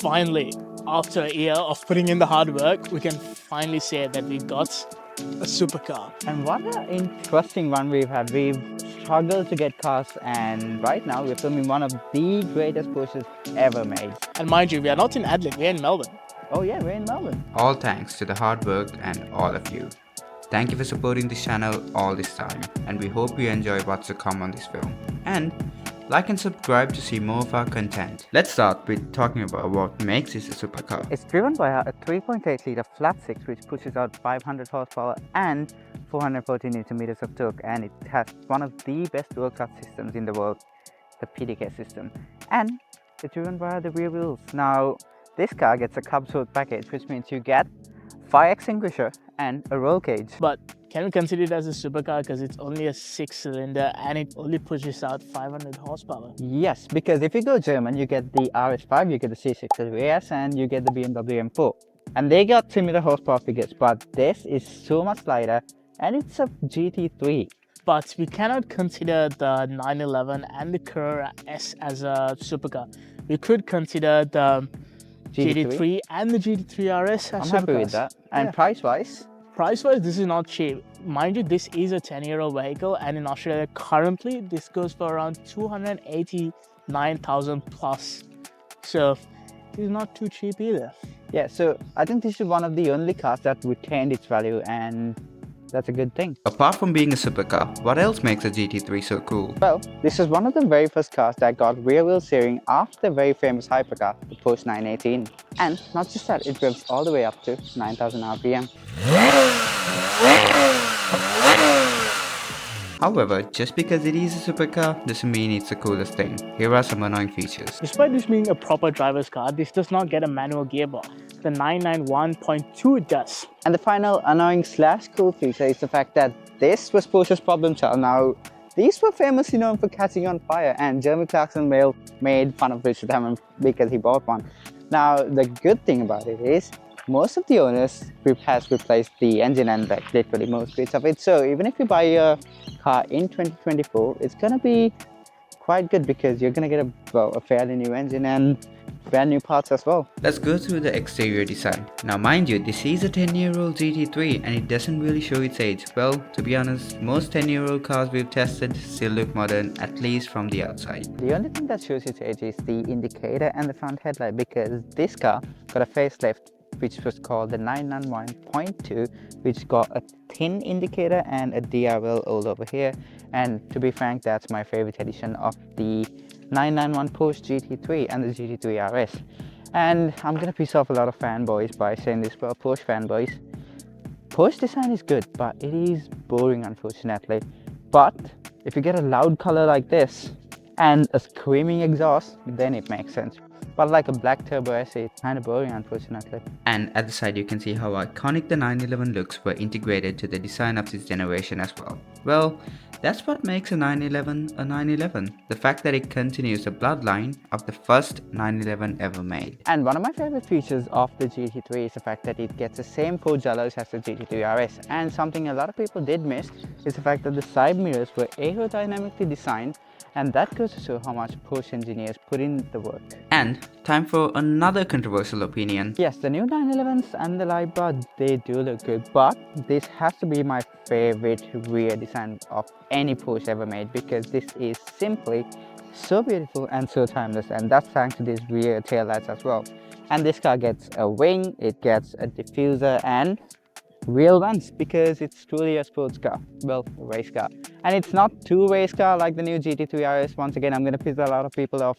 Finally, after a year of putting in the hard work, we can finally say that we got a supercar. And what an interesting one we've had. We've struggled to get cars, and right now we're filming one of the greatest Porsches ever made. And mind you, we are not in Adelaide, we're in Melbourne. Oh yeah, we're in Melbourne. All thanks to the hard work and all of you. Thank you for supporting this channel all this time, and we hope you enjoy what's to come on this film. And like and subscribe to see more of our content. Let's start with talking about what makes this a supercar. It's driven by a 3.8 litre flat six, which pushes out 500 horsepower and 440 Newton meters of torque, and it has one of the best world-class systems in the world, the PDK system. And it's driven by the rear wheels. Now, this car gets a Cub Sport package, which means you get fire extinguisher and a roll cage. But can we consider it as a supercar because it's only a 6-cylinder and it only pushes out 500 horsepower? Yes, because if you go German, you get the RS5, you get the C6 RS, and you get the BMW M4. And they got similar horsepower figures, but this is so much lighter, and it's a GT3. But we cannot consider the 911 and the Carrera S as a supercar. We could consider the GT3 and the GT3 RS as I'm supercars. happy with that. And Yeah. price-wise, Price-wise, this is not cheap. Mind you, this is a 10-year-old vehicle, and in Australia currently, this goes for around 289,000 plus. So, this is not too cheap either. yeah, so I think this is one of the only cars that retained its value, and that's a good thing. Apart from being a supercar, what else makes a GT3 so cool? Well, this is one of the very first cars that got rear wheel steering after the very famous hypercar, the Porsche 918. And not just that, it revs all the way up to 9,000 RPM. However, just because it is a supercar doesn't mean it's the coolest thing. Here are some annoying features. Despite this being a proper driver's car, this does not get a manual gearbox. The 991.2 does. And the final annoying / cool feature is the fact that this was Porsche's problem child. Now, these were famously known for catching on fire, and Jeremy Clarkson made fun of Richard Hammond because he bought one. Now, the good thing about it is, most of the owners has replaced the engine and like literally most bits of it. So even if you buy a car in 2024, it's gonna be quite good because you're gonna get a fairly new engine and brand new parts as well. Let's go through the exterior design. Now mind you, this is a 10-year-old GT3 and it doesn't really show its age. Well, to be honest, most 10-year-old cars we've tested still look modern, at least from the outside. The only thing that shows its age is the indicator and the front headlight, because this car got a facelift which was called the 991.2, which got a thin indicator and a DRL all over here. And to be frank, that's my favorite edition of the 991 Porsche GT3 and the GT3 RS. And I'm gonna piss off a lot of fanboys by saying this, but Porsche fanboys, Porsche design is good, but it is boring, unfortunately. But if you get a loud color like this and a screaming exhaust, then it makes sense. But like a black turbo SE, it's kind of boring, unfortunately. And at the side you can see how iconic the 911 looks were integrated to the design of this generation as well. Well, that's what makes a 911 a 911. The fact that it continues the bloodline of the first 911 ever made. And one of my favorite features of the GT3 is the fact that it gets the same 4 jellos as the GT3 RS. And something a lot of people did miss is the fact that the side mirrors were aerodynamically designed, and that goes to show how much Porsche engineers put in the work. And time for another controversial opinion. Yes, the new 911s and the Libra, they do look good, but this has to be my favorite rear design of any Porsche ever made, because this is simply so beautiful and so timeless, and that's thanks to these rear taillights as well. And this car gets a wing, it gets a diffuser and real vents, because it's truly a sports car, well, a race car. And it's not too race car like the new GT3 RS. Once again, I'm gonna piss a lot of people off.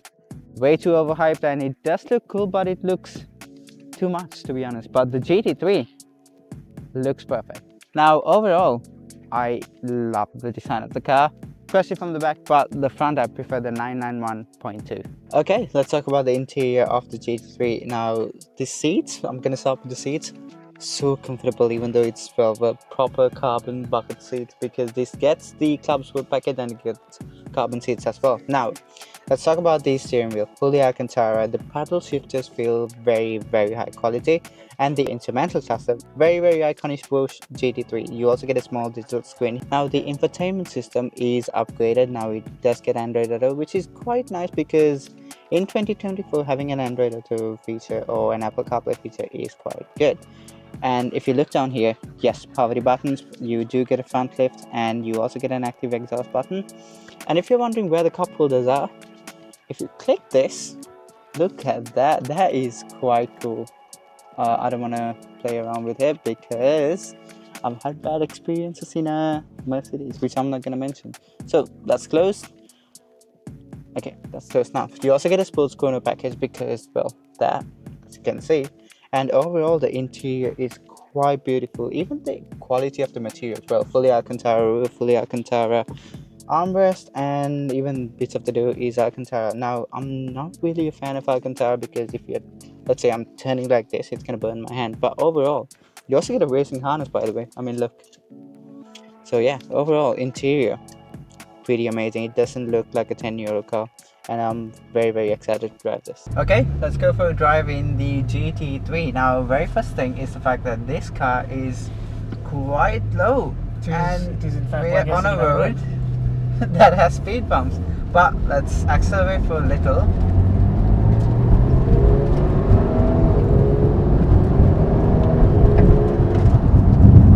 Way too overhyped, and it does look cool, but it looks too much, to be honest. But the GT3 looks perfect. Now, overall, I love the design of the car, especially from the back, but the front I prefer the 991.2. Okay, let's talk about the interior of the GT3. Now, the seats, I'm gonna start with the seats. So comfortable, even though it's a proper carbon bucket seats, because this gets the Club Sport package and it gets carbon seats as well. Now, let's talk about the steering wheel. Fully Alcantara, the paddle shifters feel very high quality, and the instrumental cluster, very iconic Porsche GT3. You also get a small digital screen. Now, the infotainment system is upgraded. Now it does get Android Auto, which is quite nice because In 2024, having an Android Auto feature or an Apple CarPlay feature is quite good. And if you look down here, yes, poverty buttons, you do get a front lift, and you also get an active exhaust button. And if you're wondering where the cup holders are, if you click this, look at that. That is quite cool. I don't want to play around with it because I've had bad experiences in a Mercedes, which I'm not going to mention. So that's closed. Okay, that's closed now. You also get a sports corner package because, well, that, as you can see. And overall, the interior is quite beautiful. Even the quality of the materials, well, fully Alcantara roof, fully Alcantara armrest, and even bits of the door is Alcantara. Now, I'm not really a fan of Alcantara because if you're, let's say I'm turning like this, it's gonna burn my hand. But overall, you also get a racing harness, by the way. I mean, look. So yeah, overall interior, pretty amazing. It doesn't look like a 10-euro car, and I'm very excited to drive this. Okay, let's go for a drive in the GT3. Now, very first thing is the fact that this car is quite low, It is in fact we're like on a a road that has speed bumps. But let's accelerate for a little.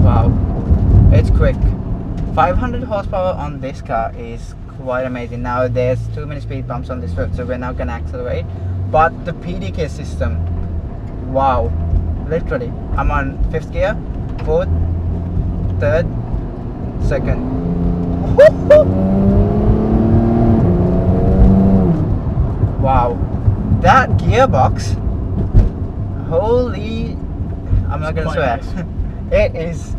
Wow, it's quick. 500 horsepower on this car is quite amazing. Now there's too many speed bumps on this road, so we're not gonna accelerate. But the PDK system, wow, literally. I'm on 5th gear, 4th, 3rd, 2nd. Wow, that gearbox, holy, I'm not gonna swear. It is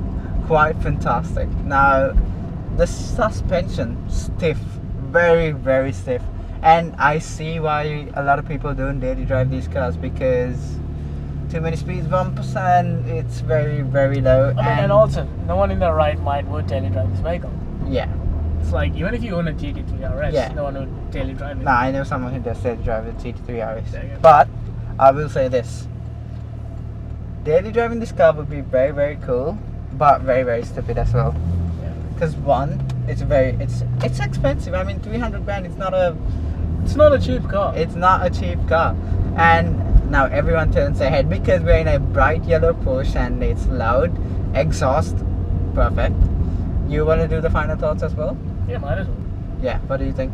quite fantastic. Now the suspension, stiff, very stiff, and I see why a lot of people don't daily drive these cars, because too many speed bumps and it's very low. And also, no one in their right mind would daily drive this vehicle. Yeah, It's like, even if you own a GT3 RS, Yeah. no one would daily drive it. nah, I know someone who does daily drive a GT3 RS, There you go. but I will say this: daily driving this car would be very cool, but very stupid as well. Because one, it's expensive. I mean, 300 grand. It's not a cheap car. It's not a cheap car. And now everyone turns their head because we're in a bright yellow Porsche and it's loud, exhaust, perfect. You want to do the final thoughts as well? Yeah, might as well. Yeah. What do you think?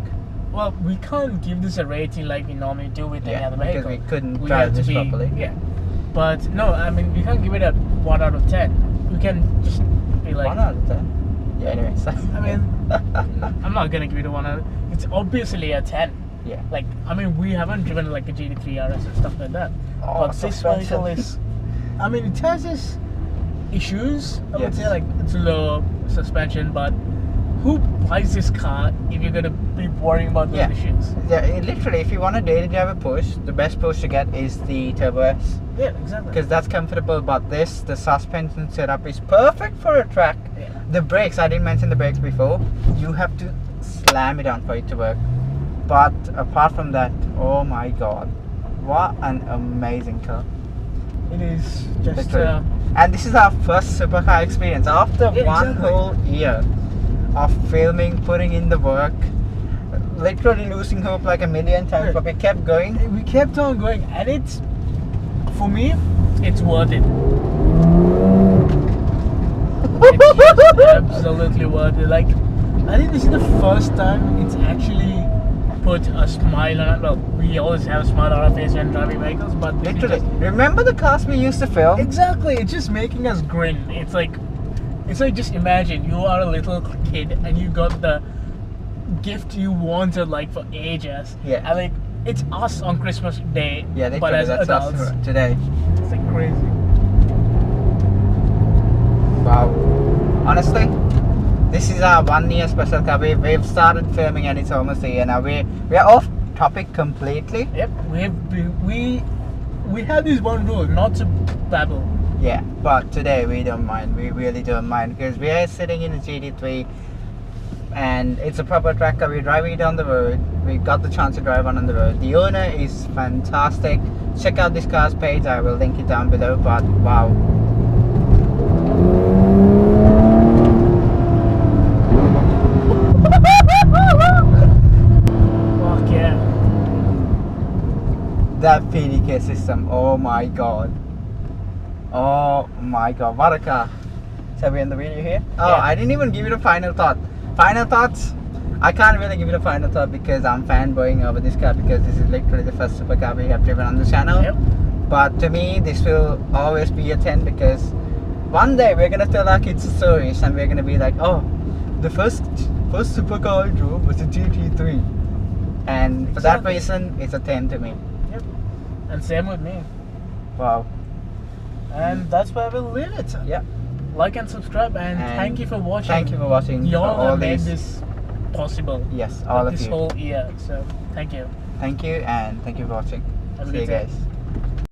Well, we can't give this a rating like we normally do with any other because vehicle. we couldn't We drive have to this be- properly. Yeah. But no, I mean, we can't give it a 1 out of 10. We can just be like, 1 out of 10. Yeah. Anyways. I mean, I'm not gonna give it a 1 out of, it's obviously a 10. Yeah. Like, I mean, we haven't driven like a GT3 RS and stuff like that. Oh, But this vehicle is, I mean, it has its issues. I would Yes. say, like, it's low suspension, but who buys this car if you're gonna be worrying about those issues? Yeah. Literally, if you want a daily drive a Porsche, the best Porsche to get is the Turbo S. Yeah, exactly. Because that's comfortable, but the suspension setup is perfect for a track. Yeah. The brakes, I didn't mention the brakes before, you have to slam it on for it to work. But apart from that, oh my god, what an amazing car. It is just Literally. And this is our first supercar experience after Yeah, one exactly. whole year of filming, putting in the work, literally losing hope like a million times, Yeah. but we kept going. we kept on going, and it's, for me, it's worth it. It's just absolutely worth it. Like, I think this is the first time it's actually put a smile on it. Well, we always have a smile on our face when driving vehicles, but this is Literally, just- remember the cars we used to film? exactly, it's just making us grin. It's like just imagine you are a little kid and you got the gift you wanted like for ages. Yeah. And like, it's us on Christmas Day, Yeah, but literally, as that's adults. us today. It's like crazy. Wow. Honestly, this is our 1 year special car. We've started filming and it's almost a year now. We are off topic completely. Yep, we had this one rule, not to babble. Yeah, but today we don't mind. We really don't mind because we are sitting in a GT3 and it's a proper track car. We're driving it on the road. We got the chance to drive on the road. The owner is fantastic. Check out this car's page. I will link it down below. But wow. Fuck yeah. That PDK system, oh my god. Oh my god, what a car. Shall we end the video here? Oh, Yeah. I didn't even give it a final thought. Final thoughts? I can't really give it a final thought because I'm fanboying over this car because this is literally the first supercar we have driven on the channel. Yep. But to me, this will always be a 10 because one day we're gonna tell our kids the stories and we're gonna be like, oh, the first supercar I drove was a GT3. And for that Exactly. reason, it's a 10 to me. Yep. And same with me. Wow. And that's where we'll leave it. Yeah. Like and subscribe, and thank you for watching. Thank you for watching. You for all all have made these. this possible. Yes, all of this you. whole year. So thank you. Thank you and thank you for watching. Have a See you good day. guys.